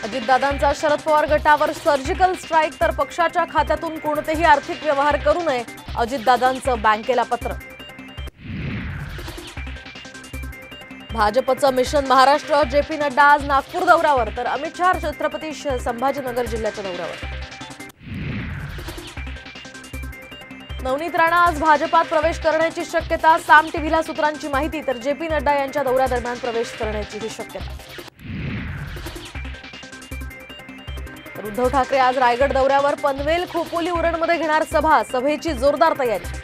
अजितदादांचा शरद पवार गटावर surgical strike, तर पक्षाच्या खात्यातून कोणतेही आर्थिक व्यवहार करू नये, अजितदादांचं बँकेला पत्र. भाजपचं मिशन महाराष्ट्र, जेपी नड्डा आज नागपूर दौऱ्यावर, तर अमित शहा छत्रपती संभाजीनगर जिल्ह्याच्या दौऱ्यावर. नवनीत राणा आज भाजपात प्रवेश करण्याची शक्यता, साम टीव्हीला सूत्रांची माहिती, तर जेपी नड्डा यांच्या दौऱ्यादरम्यान प्रवेश करण्याची शक्यता. उद्धव ठाकरे आज रायगड दौऱ्यावर, पनवेल, खोपोली, उरणमध्ये घेणार सभा, सभेची जोरदार तयारी.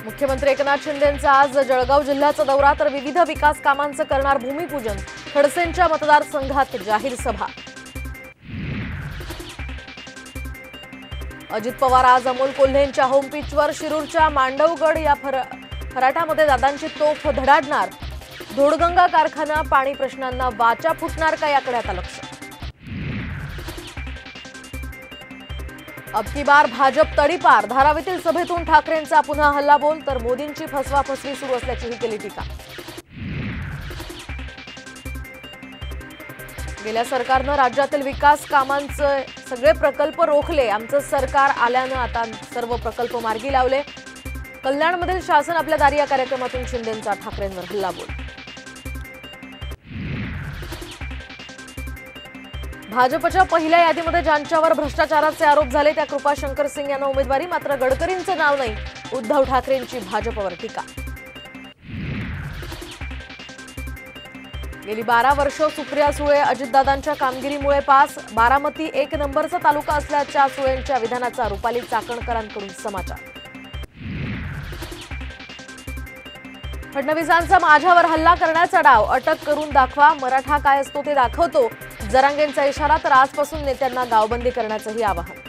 मुख्यमंत्री एकनाथ शिंदेंचा आज जळगाव जिल्ह्याचा दौरा, तर विविध विकास कामांचं करणार भूमिपूजन, खडसेंच्या मतदारसंघात जाहीर सभा. अजित पवार आज अमोल कोल्हेंच्या होम पिचवर, शिरूरच्या मांडवगड या फराटामध्ये दादांची तोफ धडाडणार. धोडगंगा कारखाना पाणी प्रश्नांना वाचा फुटणार का, याकडे आता लक्ष. अब की बार भाजप तडीपार, धारावीतील सभेतून ठाकरेंचा पुन्हा हल्लाबोल, तर मोदींची फसवाफसवी सुरू असल्याचीही केली टीका. गेल्या सरकारनं राज्यातील विकास कामांचे सगळे प्रकल्प रोखले, आमचं सरकार आल्यानं आता सर्व प्रकल्प मार्गी लावले. कल्याणमधील शासन आपल्या दारी या कार्यक्रमातून शिंदेंचा ठाकरेंवर हल्लाबोल. भाजपच्या पहिल्या यादीमध्ये ज्यांच्यावर भ्रष्टाचाराचे आरोप झाले त्या कृपाशंकर सिंग यांना उमेदवारी, मात्र गडकरींचं नाव नाही, उद्धव ठाकरेंची भाजपवर टीका. गेली 12 वर्ष सुप्रिया सुळे अजितदादांच्या कामगिरीमुळे पास, बारामती 1 नंबरचा तालुका असल्याच्या सुळेंच्या विधानाचा रुपाली चाकणकरांकडून समाचार. फडणवीसांचा माझ्यावर हल्ला करण्याचा डाव, अटक करून दाखवा, मराठा काय असतो ते दाखवतो, जरांगेंचा इशारा, तर आजपासून नेत्यांना गावबंदी करण्याचंही आवाहन.